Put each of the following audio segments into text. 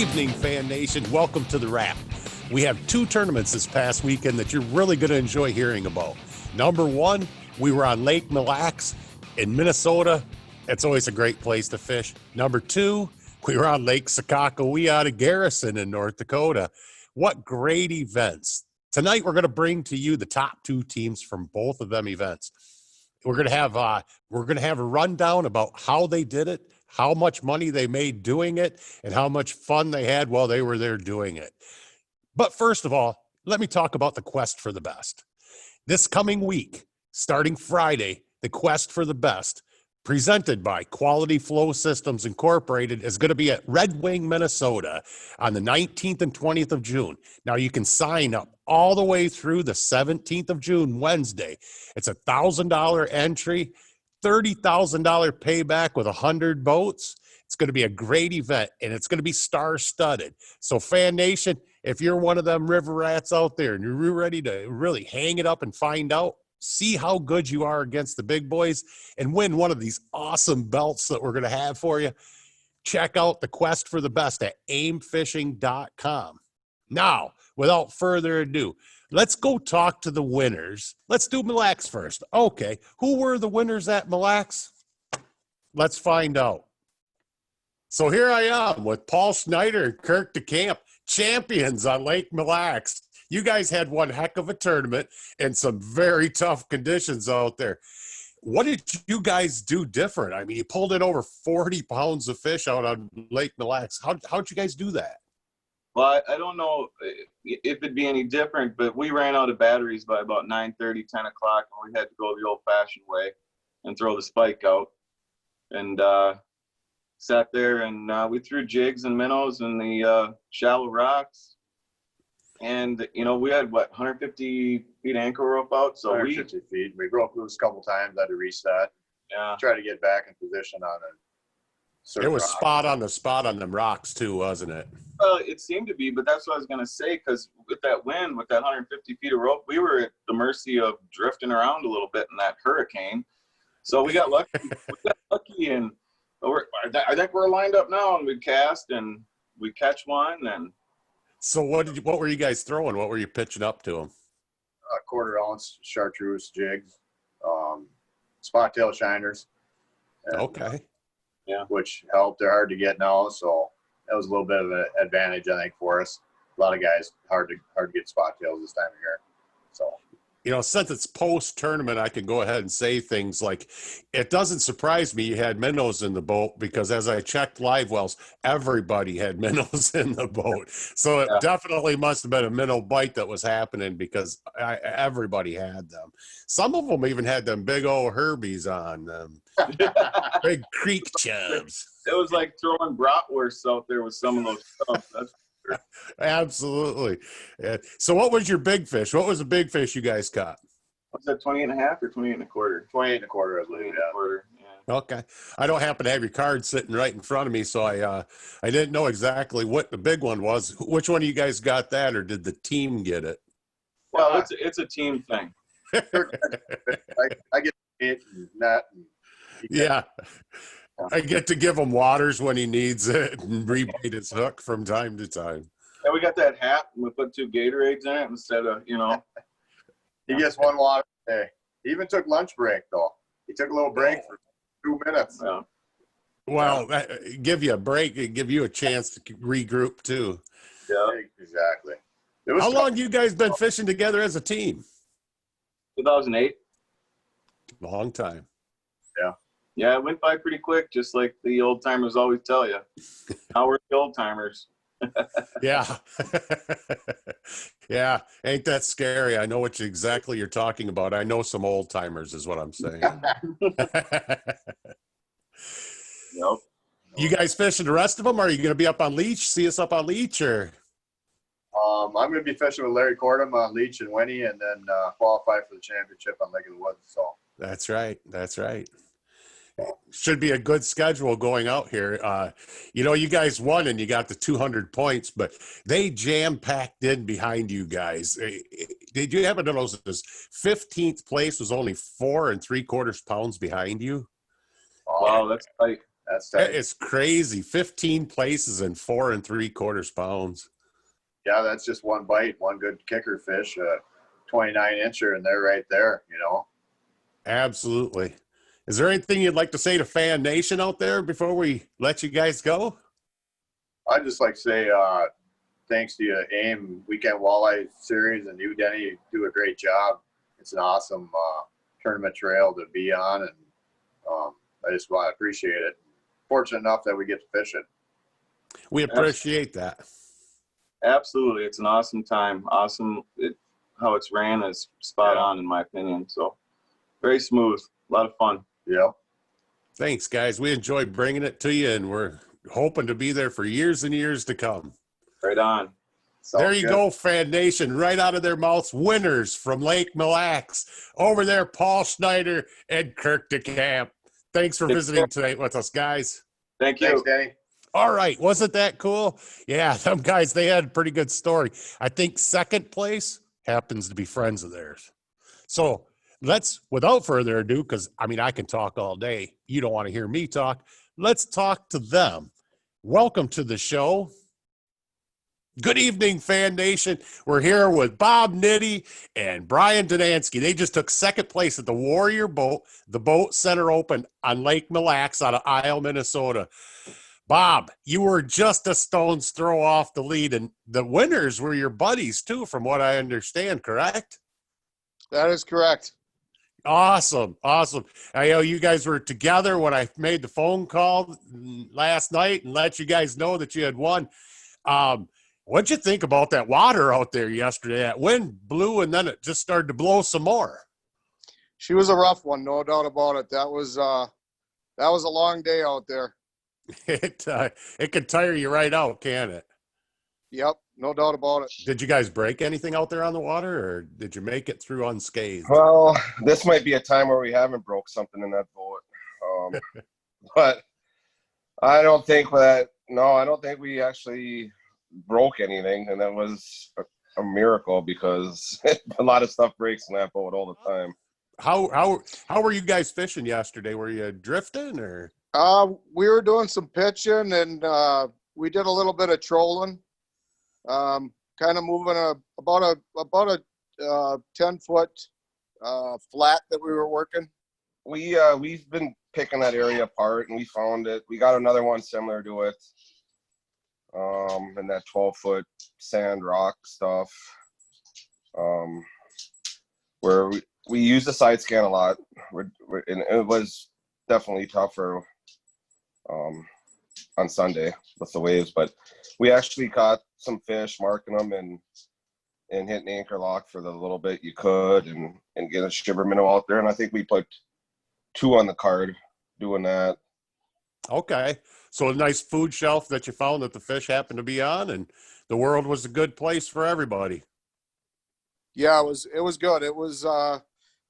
evening, Fan Nation. Welcome to The Wrap. We have two tournaments this past weekend that you're really going to enjoy hearing about. Number one, we were on Lake Mille Lacs in Minnesota. It's always a great place to fish. Number two, we were on Lake Sakakawea out of Garrison in North Dakota. What great events. Tonight, we're going to bring to you the top two teams from both of them events. We're going to have a rundown about how they did it, how much money they made doing it, and how much fun they had while they were there doing it. But first of all, let me talk about the quest for the best. This coming week, starting Friday, the quest for the best, presented by Quality Flow Systems Incorporated, is going to be at Red Wing, Minnesota on the 19th and 20th of June. Now, you can sign up all the way through the 17th of June, Wednesday. It's a $1,000 entry, $30,000 payback with 100 boats. It's going to be a great event, and it's going to be star-studded. So, Fan Nation, if you're one of them river rats out there and you're ready to really hang it up and find out, see how good you are against the big boys, and win one of these awesome belts that we're going to have for you, check out the quest for the best at aimfishing.com. Now, without further ado, let's go talk to the winners. Let's do Mille Lacs first. Okay, who were the winners at Mille Lacs? Let's find out. So here I am with Paul Schneider and Kirk DeCamp, champions on Lake Mille Lacs. You guys had one heck of a tournament and some very tough conditions out there. What did you guys do different? I mean, you pulled in over 40 pounds of fish out on Lake Mille Lacs. How'd you guys do that? Well, I don't know if it'd be any different, but we ran out of batteries by about 9:30, 10 o'clock, and we had to go the old-fashioned way and throw the spike out. And sat there, and we threw jigs and minnows in the shallow rocks. And, you know, we had, 150 feet anchor rope out? So 150 feet. We broke loose a couple times, had to reset. Yeah. Try to get back in position on it. It was spot on them rocks, too, wasn't it? Well, it seemed to be, but that's what I was going to say, because with that wind, with that 150 feet of rope, we were at the mercy of drifting around a little bit in that hurricane. So we got lucky, and I think we're lined up now, and we cast, and we catch one, and so what were you guys throwing? What were you pitching up to them? A 1/4 ounce chartreuse jigs, spot tail shiners. And, okay. Yeah. Which helped. They're hard to get now, so that was a little bit of an advantage, I think, for us. A lot of guys hard to get spot tails this time of year. So, you know, since it's post-tournament, I can go ahead and say things like, it doesn't surprise me you had minnows in the boat, because as I checked live wells, everybody had minnows in the boat. So it definitely must have been a minnow bite that was happening, because everybody had them. Some of them even had them big old Herbies on them. Big creek chubs. It was like throwing bratwursts out there with some of those stuff. That's Absolutely. Yeah. So what was your big fish? What was the big fish you guys caught? Was that 28 and a half or 28 and a quarter? 28 and a quarter, I believe. Yeah. Okay. I don't happen to have your card sitting right in front of me, so I didn't know exactly what the big one was. Which one of you guys got that, or did the team get it? Well, it's a team thing. I get it and that. Yeah. I get to give him waters when he needs it and rebait his hook from time to time. And we got that hat, and we put 2 Gatorades in it instead of, you know. He gets one water a day. He even took lunch break, though. He took a little break for 2 minutes. Yeah. Well, give you a break and give you a chance to regroup, too. Yeah, exactly. How long you guys been fishing together as a team? 2008. Long time. Yeah. Yeah, it went by pretty quick, just like the old timers always tell you. Now we're the old timers. Yeah. Yeah. Ain't that scary? I know what exactly you're talking about. I know some old timers is what I'm saying. Yep. You guys fishing the rest of them? Or are you going to be up on Leech? See us up on Leech, or? I'm going to be fishing with Larry Cordham on Leech and Winnie, and then qualify for the championship on Lake of the Woods. So. That's right. That's right. Should be a good schedule going out here. You know, you guys won and you got the 200 points, but they jam-packed in behind you guys. Did you happen to notice this? 15th place was only 4 3/4 pounds behind you? Wow, that's tight. That's tight. It's crazy. 15 places and 4 3/4 pounds. Yeah, that's just one bite, one good kicker fish, 29-incher, and they're right there, you know. Absolutely. Is there anything you'd like to say to Fan Nation out there before we let you guys go? I'd just like to say thanks to you, AIM Weekend Walleye Series, and you, Denny, you do a great job. It's an awesome tournament trail to be on, and I just want to appreciate it. Fortunate enough that we get to fish it. We appreciate that. Absolutely. It's an awesome time. Awesome. How it's ran is spot on, in my opinion. So very smooth. A lot of fun. Yeah. Thanks, guys. We enjoyed bringing it to you, and we're hoping to be there for years and years to come. Right on. Sounds there you good. go, Fan Nation. Right out of their mouths, winners from Lake Mille Lacs. Over there, Paul Schneider and Kirk DeCamp. Thanks for visiting tonight with us, guys. Thank you. Thanks, Danny. All right. Wasn't that cool? Yeah, them guys, they had a pretty good story. I think second place happens to be friends of theirs. So let's, without further ado, because, I mean, I can talk all day. You don't want to hear me talk. Let's talk to them. Welcome to the show. Good evening, Fan Nation. We're here with Bob Knitty and Brian Donansky. They just took second place at the Warrior Boat, the Boat Center Open on Lake Mille Lacs out of Isle, Minnesota. Bob, you were just a stone's throw off the lead, and the winners were your buddies too, from what I understand, correct? That is correct. Awesome. Awesome. I know you guys were together when I made the phone call last night and let you guys know that you had won. What'd you think about that water out there yesterday? That wind blew and then it just started to blow some more. She was a rough one, no doubt about it. That was a long day out there. It can tire you right out, can it? Yep, no doubt about it. Did you guys break anything out there on the water, or did you make it through unscathed? Well, this might be a time where we haven't broke something in that boat. But I don't think that, no, I don't think we actually broke anything, and that was a miracle because a lot of stuff breaks in that boat all the time. How were you guys fishing yesterday? Were you drifting or? We were doing some pitching, and we did a little bit of trolling. Kind of moving about a 10-foot flat that we were working. We've been picking that area apart, and we found it. We got another one similar to it, and that 12-foot sand rock stuff, where we use the side scan a lot. And it was definitely tougher on Sunday with the waves, but we actually caught some fish, marking them and hitting anchor lock for the little bit you could, and get a shiver minnow out there. And I think we put 2 on the card doing that. Okay. So a nice food shelf that you found that the fish happened to be on, and the world was a good place for everybody. Yeah, it was good. It was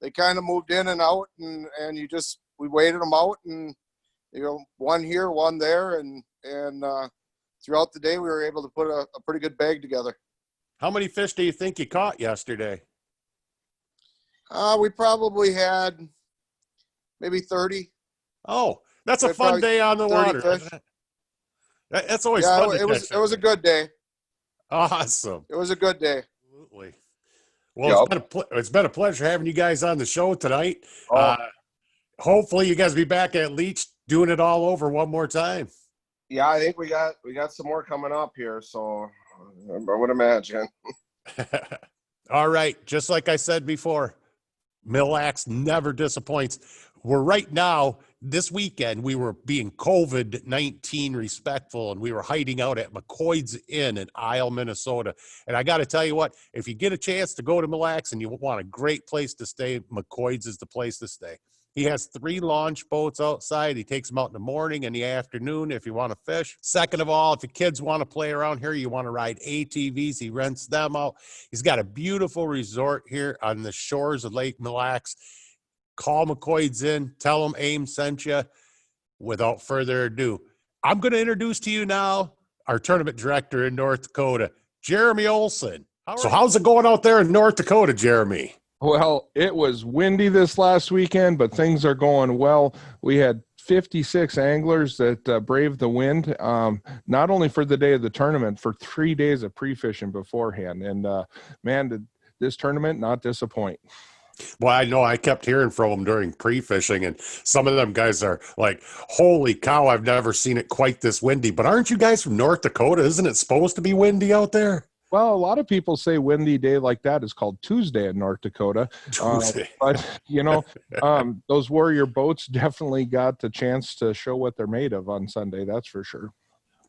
they kind of moved in and out, and we waited them out, and one here, one there, and throughout the day we were able to put a pretty good bag together. How many fish do you think you caught yesterday? We probably had maybe 30. Oh, that's a fun day on the water. Isn't it? That's always fun. It was a good day. Awesome. It was a good day. Absolutely. Well, it's been a pleasure having you guys on the show tonight. Hopefully you guys be back at Leach doing it all over one more time. Yeah, I think we got some more coming up here, so I would imagine. All right. Just like I said before, Mille Lacs never disappoints. We're right now, this weekend, we were being COVID-19 respectful, and we were hiding out at McQuoids Inn in Isle, Minnesota. And I got to tell you what, if you get a chance to go to Mille Lacs and you want a great place to stay, McQuoids is the place to stay. He has 3 launch boats outside. He takes them out in the morning and the afternoon if you want to fish. Second of all, if the kids want to play around here, you want to ride ATVs, he rents them out. He's got a beautiful resort here on the shores of Lake Mille Lacs. Call McQuoids in, tell them AIM sent you. Without further ado, I'm going to introduce to you now our tournament director in North Dakota, Jeremy Olson. So how's it going out there in North Dakota, Jeremy? Well, it was windy this last weekend, but things are going well. We had 56 anglers that braved the wind, not only for the day of the tournament, for 3 days of pre-fishing beforehand. And man, did this tournament not disappoint. Well, I know I kept hearing from them during pre-fishing, and some of them guys are like, holy cow, I've never seen it quite this windy. But aren't you guys from North Dakota? Isn't it supposed to be windy out there? Well, a lot of people say windy day like that is called Tuesday in North Dakota. Tuesday. But, those Warrior boats definitely got the chance to show what they're made of on Sunday. That's for sure.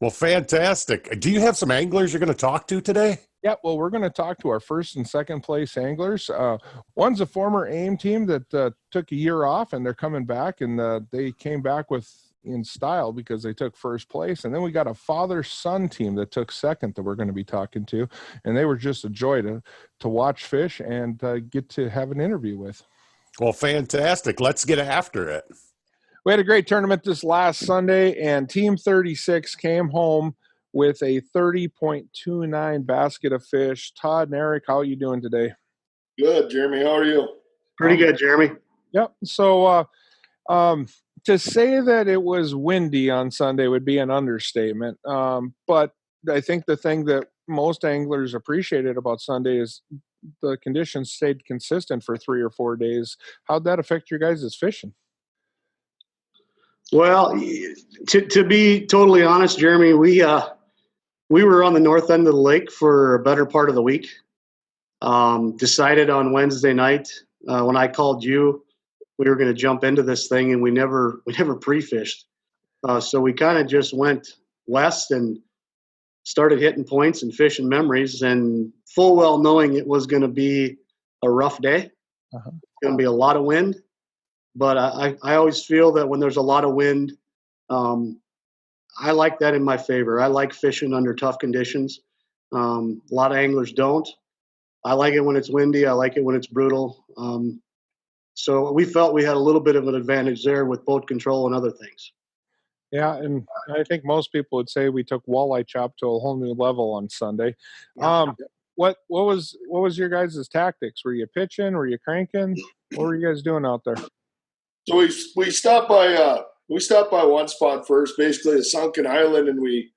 Well, fantastic. Do you have some anglers you're going to talk to today? Yeah, well, we're going to talk to our first and second place anglers. One's a former AIM team that took a year off, and they're coming back, and they came back in style because they took first place. And then we got a father-son team that took second that we're going to be talking to, and they were just a joy to watch fish and get to have an interview with. Well, fantastic. Let's get after it. We had a great tournament this last Sunday, and Team 36 came home with a 30.29 basket of fish. Todd and Eric, how are you doing today? Good, Jeremy. How are you? Pretty good, Jeremy. Yep. So to say that it was windy on Sunday would be an understatement. But I think the thing that most anglers appreciated about Sunday is the conditions stayed consistent for 3 or 4 days. How'd that affect your guys' fishing? Well, to be totally honest, Jeremy, we were on the north end of the lake for a better part of the week. Decided on Wednesday night when I called you, we were going to jump into this thing, and we never pre-fished. So we kind of just went west and started hitting points and fishing memories, and full well knowing it was going to be a rough day. Uh-huh. Going to be a lot of wind. But I always feel that when there's a lot of wind, I like that in my favor. I like fishing under tough conditions. A lot of anglers don't. I like it when it's windy. I like it when it's brutal. So we felt we had a little bit of an advantage there with boat control and other things. Yeah, and I think most people would say we took walleye chop to a whole new level on Sunday. What was your guys' tactics? Were you pitching? Were you cranking? What were you guys doing out there? So we stopped by one spot first, basically a sunken island, and we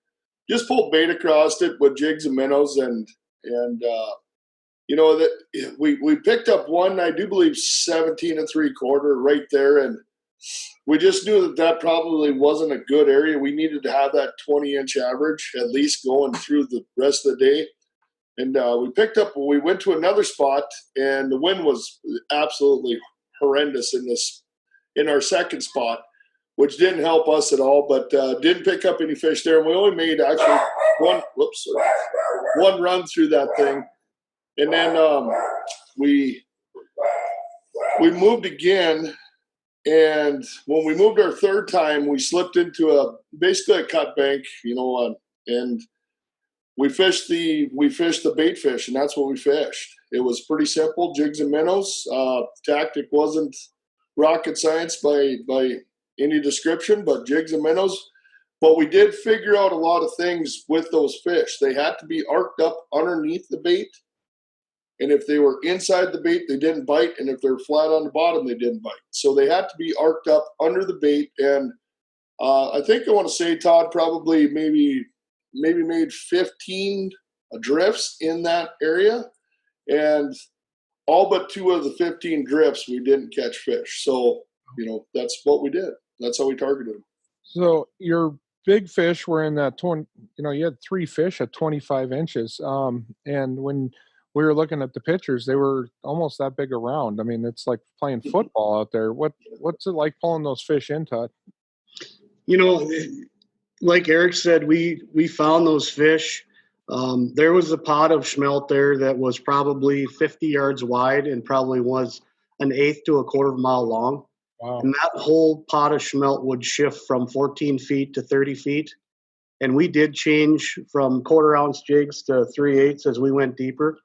just pulled bait across it with jigs and minnows, and that we picked up one, I do believe 17 3/4 right there, and we just knew that probably wasn't a good area. We needed to have that 20-inch average at least going through the rest of the day. And we went to another spot, and the wind was absolutely horrendous in our second spot, which didn't help us at all, but didn't pick up any fish there. And we only made actually one run through that thing. And then we moved again. And when we moved our third time, we slipped into basically a cut bank, and we fished the bait fish, and that's what we fished. It was pretty simple, jigs and minnows. Tactic wasn't rocket science by any description, but jigs and minnows. But we did figure out a lot of things with those fish. They had to be arced up underneath the bait. And if they were inside the bait, they didn't bite. And if they're flat on the bottom, they didn't bite. So they had to be arced up under the bait. And I think I want to say Todd probably maybe made 15 drifts in that area. And all but 2 of the 15 drifts, we didn't catch fish. So, that's what we did. That's how we targeted them. So your big fish were in that 20, you had 3 fish at 25 inches. And when we were looking at the pictures, they were almost that big around. I mean, it's like playing football out there. What's it like pulling those fish in, Todd? Like Eric said, we found those fish. There was a pot of smelt there that was probably 50 yards wide and probably was an 1/8 to a 1/4 mile long. Wow. And that whole pot of smelt would shift from 14 feet to 30 feet. And we did change from 1/4 ounce jigs to 3/8 as we went deeper.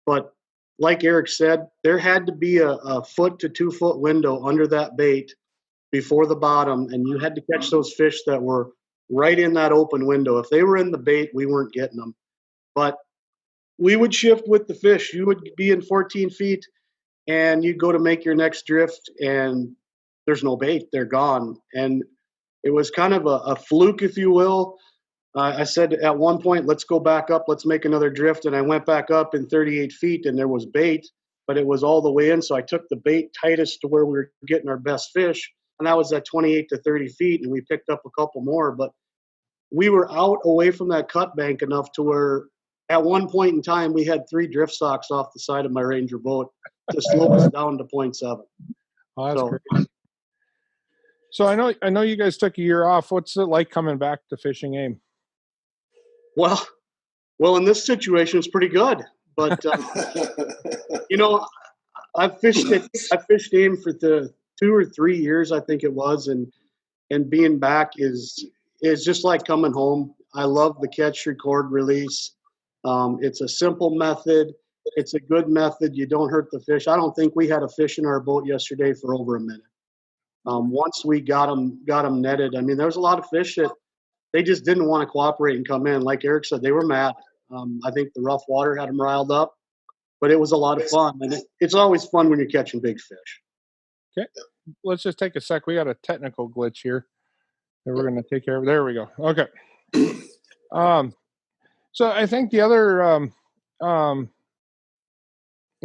But like Eric said, there had to be a 1 to 2 foot window under that bait before the bottom, and you had to catch those fish that were right in that open window. If they were in the bait, we weren't getting them. But we would shift with the fish. You would be in 14 feet, and you'd go to make your next drift, and there's no bait. They're gone. And it was kind of a fluke, if you will. I said at one point, let's go back up, let's make another drift. And I went back up in 38 feet and there was bait, but it was all the way in. So I took the bait tightest to where we were getting our best fish. And that was at 28 to 30 feet. And we picked up a couple more, but we were out away from that cut bank enough to where at one point in time, we had 3 drift socks off the side of my Ranger boat to slow us down to 0.7. Oh, that's great. So I know you guys took a year off. What's it like coming back to fishing aim? Well, in this situation, it's pretty good. But you know, I fished aim for the 2 or 3 years, I think it was, and being back is just like coming home. I love the catch, record, release. It's a simple method. It's a good method. You don't hurt the fish. I don't think we had a fish in our boat yesterday for over a minute. Once we got them netted, I mean, there was a lot of fish that they just didn't want to cooperate and come in. Like Eric said, they were mad. I think the rough water had them riled up, but it was a lot of fun. And it's always fun when you're catching big fish. Okay, let's just take a sec. We got a technical glitch here that we're going to take care of. There we go. Okay. So I think the other, I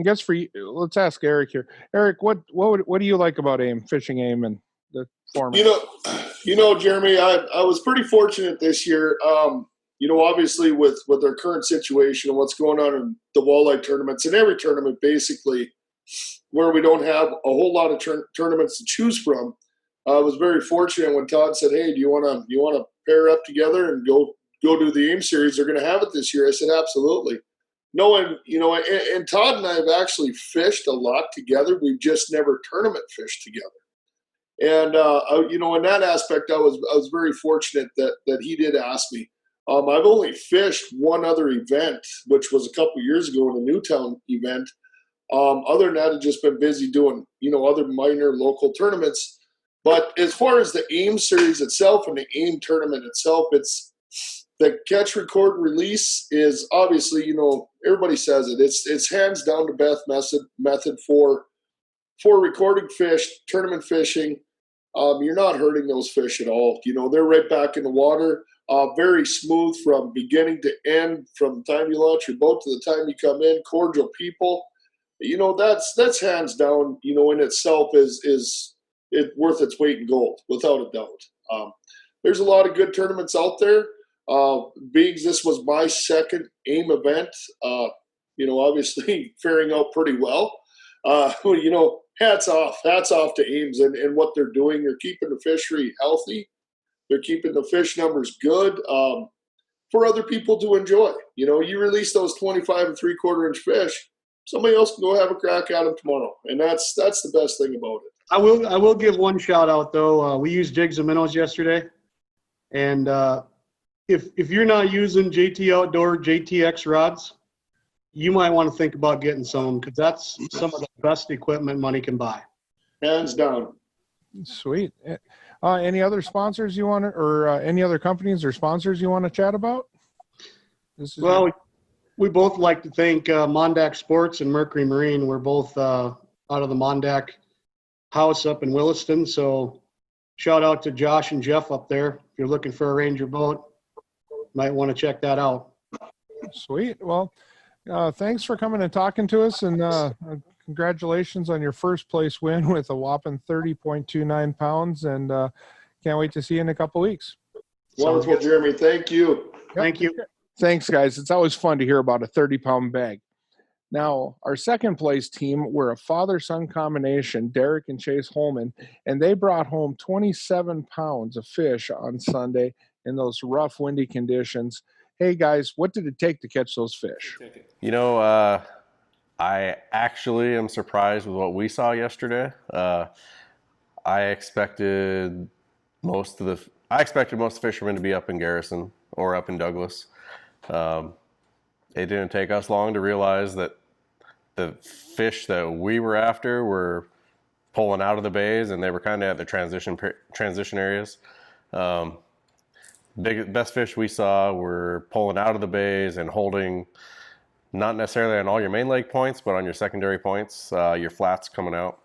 guess for you, let's ask Eric here. Eric, what do you like about aim, fishing aim, and the format? You know, Jeremy, I was pretty fortunate this year. You know, obviously with our current situation and what's going on in the walleye tournaments, and every tournament basically, where we don't have a whole lot of tournaments to choose from. I was very fortunate when Todd said, "Hey, do you want to pair up together and go to the AIM series? They're going to have it this year." I said, "Absolutely." Knowing, you know, and Todd and I have actually fished a lot together. We've just never tournament fished together. And you know, in that aspect, I was very fortunate that he did ask me. I've only fished one other event, which was a couple years ago in a Newtown event. Other than that, I've just been busy doing, you know, other minor local tournaments. But as far as the AIM series itself and the AIM tournament itself, it's the catch, record, release is obviously, you know, everybody says it. It's hands down the best method for recording fish, tournament fishing. You're not hurting those fish at all. You know, they're right back in the water. Very smooth from beginning to end, from the time you launch your boat to the time you come in. Cordial people. You know, that's hands down, you know, in itself is it worth its weight in gold, without a doubt. There's a lot of good tournaments out there. Being this was my second AIM event, you know, obviously faring out pretty well. You know, hats off to AIMS and what they're doing. They're keeping the fishery healthy. They're keeping the fish numbers good for other people to enjoy. You know, you release those 25 and 3/4 inch fish, somebody else can go have a crack at them tomorrow, and that's the best thing about it. I will give one shout out though. We used jigs and minnows yesterday, and if you're not using JT Outdoor JTX rods, you might want to think about getting some, because that's some of the best equipment money can buy. Hands down. Sweet. Any other sponsors you want to, or any other companies or sponsors you want to chat about? Well, we both like to thank Mondak Sports and Mercury Marine. We're both out of the Mondak house up in Williston. So shout out to Josh and Jeff up there. If you're looking for a Ranger boat, might want to check that out. Sweet. Well, thanks for coming and talking to us, and congratulations on your first place win with a whopping 30.29 pounds, and can't wait to see you in a couple weeks. Wonderful, Jeremy. Thank you. Yep. Thank you. Thanks, guys. It's always fun to hear about a 30-pound bag. Now, our second place team were a father-son combination, Derek and Chase Holman, and they brought home 27 pounds of fish on Sunday in those rough, windy conditions. Hey, guys, what did it take to catch those fish? You know, I actually am surprised with what we saw yesterday. I expected most of the fishermen to be up in Garrison or up in Douglas. It didn't take us long to realize that the fish that we were after were pulling out of the bays, and they were kind of at the transition areas. Best fish we saw were pulling out of the bays and holding, not necessarily on all your main lake points, but on your secondary points, your flats coming out.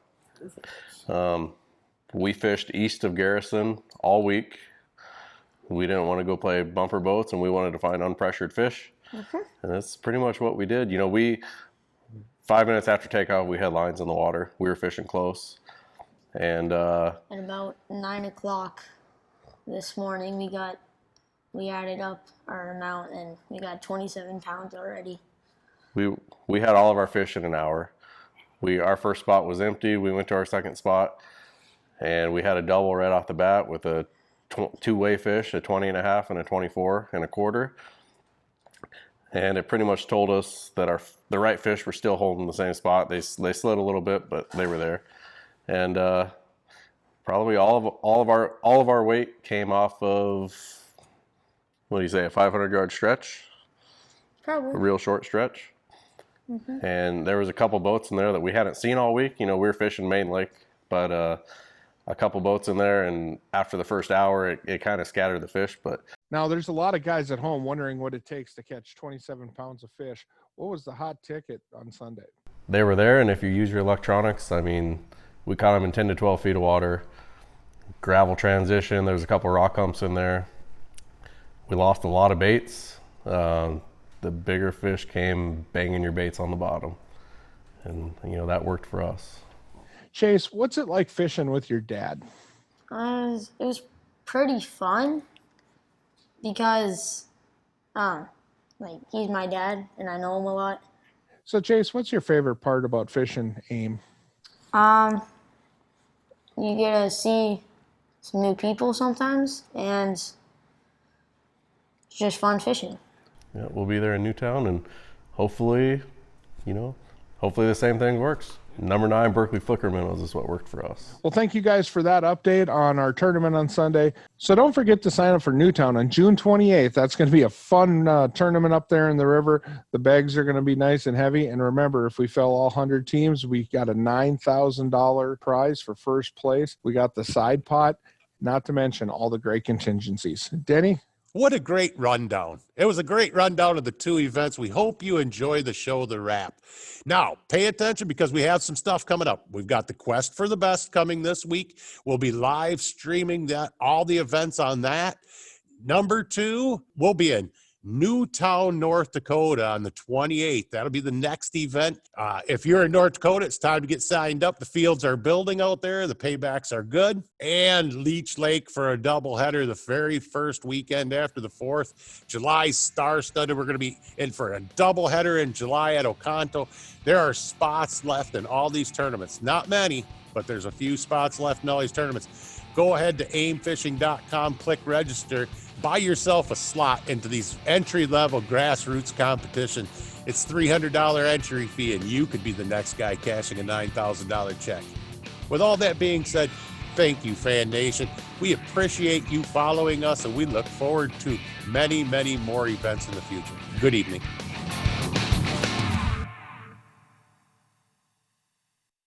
We fished east of Garrison all week, We didn't want to go play bumper boats, and we wanted to find unpressured fish. Mhm. And that's pretty much what we did. 5 minutes after takeoff, we had lines in the water. We were fishing close. And At about 9 o'clock this morning, we added up our amount, and we got 27 pounds already. we had all of our fish in an hour. Our first spot was empty. We went to our second spot, and we had a double right off the bat with a two-way fish, a 20 and a half and a 24 and a quarter. And it pretty much told us that the right fish were still holding the same spot. They slid a little bit, but they were there. And probably all of our weight came off of, what do you say, a 500-yard stretch? Probably. A real short stretch. Mhm. And there was a couple boats in there that we hadn't seen all week. We were fishing Main Lake, but a couple boats in there, and after the first hour, it kind of scattered the fish. But Now, there's a lot of guys at home wondering what it takes to catch 27 pounds of fish. What was the hot ticket on Sunday? they were there, and if you use your electronics, I mean, we caught them in 10 to 12 feet of water. Gravel transition, there was a couple rock humps in there. We lost a lot of baits. The bigger fish came banging your baits on the bottom. And, that worked for us. Chase, what's it like fishing with your dad? It was pretty fun because, he's my dad and I know him a lot. So, Chase, what's your favorite part about fishing AIM? You get to see some new people sometimes, and it's just fun fishing. Yeah, we'll be there in Newtown, and hopefully the same thing works. Number 9 Berkeley Flicker minnows is what worked for us. Well, thank you guys for that update on our tournament on Sunday. So don't forget to sign up for Newtown on June 28th. That's going to be a fun tournament up there in the river. The bags are going to be nice and heavy. And remember, if we fill all 100 teams, we got a $9,000 prize for first place. We got the side pot, not to mention all the great contingencies. Denny? What a great rundown. It was a great rundown of the 2 events. We hope you enjoy the show, The Wrap. Now, pay attention because we have some stuff coming up. We've got the Quest for the Best coming this week. We'll be live streaming all the events on that. Number 2, we'll be in Newtown, North Dakota on the 28th. That'll be the next event. If you're in North Dakota, it's time to get signed up. The fields are building out there. The paybacks are good. And Leech Lake for a doubleheader the very first weekend after the 4th. July star-studded. We're going to be in for a doubleheader in July at Oconto. There are spots left in all these tournaments. Not many, but there's a few spots left in all these tournaments. Go ahead to aimfishing.com, click register. Buy yourself a slot into these entry-level grassroots competition. It's $300 entry fee, and you could be the next guy cashing a $9,000 check. With all that being said, thank you, Fan Nation. We appreciate you following us, and we look forward to many, many more events in the future. Good evening.